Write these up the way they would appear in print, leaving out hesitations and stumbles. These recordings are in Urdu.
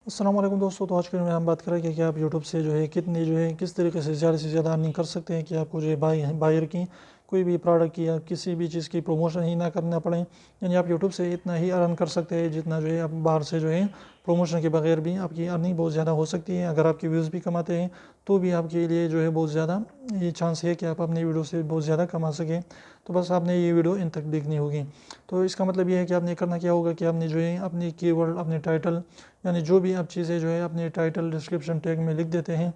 السلام علیکم دوستو، تو آج کے میں ہم بات کریں کہ آپ یوٹیوب سے جو ہے کتنی جو ہے کس طریقے سے زیادہ ارننگ کر سکتے ہیں کہ آپ کو جو ہے بائر کی کوئی بھی پروڈکٹ کی یا کسی بھی چیز کی پروموشن ہی نہ کرنا پڑے. یعنی آپ یوٹیوب سے اتنا ہی ارن کر سکتے ہیں جتنا جو ہے آپ باہر سے جو ہے پروموشن کے بغیر بھی آپ کی ارننگ بہت زیادہ ہو سکتی ہے. اگر آپ کی ویوز بھی کماتے ہیں تو بھی آپ کے لیے جو ہے بہت زیادہ یہ چانس ہے کہ آپ اپنی ویڈیو سے بہت زیادہ کما سکیں. تو بس آپ نے یہ ویڈیو ان تک دیکھنی ہوگی. تو اس کا مطلب یہ ہے کہ آپ نے کرنا کیا ہوگا کہ آپ نے جو ہے اپنی کی ورڈ، اپنے ٹائٹل، یعنی جو بھی آپ چیزیں جو ہے اپنے ٹائٹل ڈسکرپشن ٹیگ میں لکھ دیتے ہیں.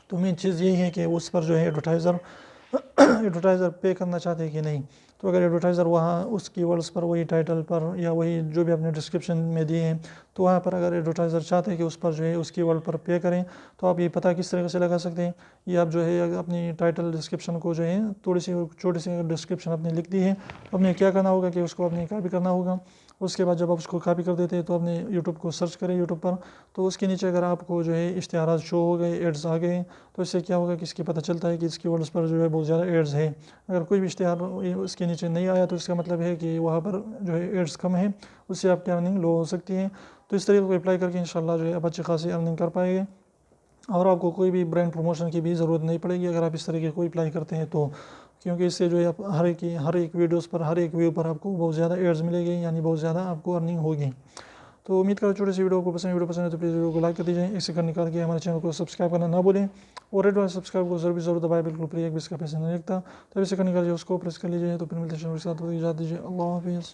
تو مین چیز یہی ہے کہ اس پر جو ہے ایڈورٹائزر پے کرنا چاہتے ہیں کہ نہیں. تو اگر ایڈورٹائزر وہاں اس کی ورڈز پر، وہی ٹائٹل پر یا وہی جو بھی اپنے ڈسکرپشن میں دیے ہیں، تو وہاں پر اگر ایڈورٹائزر چاہتے ہیں کہ اس پر جو ہے اس کی ورڈ پر پے کریں، تو آپ یہ پتہ کس طریقے سے لگا سکتے ہیں. یہ آپ جو ہے اپنی ٹائٹل ڈسکرپشن کو جو ہے تھوڑی سی چھوٹی سی ڈسکرپشن اپنے لکھ دی ہے. تو آپ نے کیا کرنا ہوگا کہ اس کو اپنے کاپی کرنا ہوگا. اس کے بعد جب آپ اس کو کاپی کر دیتے ہیں تو اپنے یوٹیوب کو سرچ کریں یوٹیوب پر. تو اس کے نیچے اگر آپ کو جو ہے اشتہارات شو ہو گئے، ایڈز آ گئے، تو اس سے کیا ہوگا کہ اس کی پتہ چلتا ہے کہ اس کی ورڈز پر جو ہے بہت زیادہ ایڈز ہے. اگر کوئی بھی اشتہار اس کے نیچے نہیں آیا تو اس کا مطلب ہے کہ وہاں پر جو ہے ایڈز کم ہیں، اس سے آپ کی ارننگ لو ہو سکتی ہے. تو اس طریقے کو اپلائی کر کے انشاءاللہ جو ہے آپ اچھی خاصی ارننگ کر پائیں گے، اور آپ کو کوئی بھی برانڈ پروموشن کی بھی ضرورت نہیں پڑے گی اگر آپ اس طریقے کو اپلائی کرتے ہیں تو. کیونکہ اس سے جو ہے آپ ہر ایک ویڈیوز پر، ہر ایک ویو پر آپ کو بہت زیادہ ایڈز ملے گی، یعنی بہت زیادہ آپ کو ارننگ ہوگی. تو امید کرتا ہوں چھوٹی سی ویڈیو پسند ہے تو پلیز ویڈیو کو لائک کر دیجیے. اس سے نکال کے ہمارے چینل کو سبسکرائب کرنا نہ بھولیں، اور ریڈ والے سبسکرائب کو ضرور دبائیں، بالکل فری، ایک بھی اس کا پیسہ نہیں لگتا. تو اس سے نکال کے اس کو پریس کر لیجیے. تو پھر ملتے ہیں کے ساتھ، اجازت دیجیے. اللہ حافظ.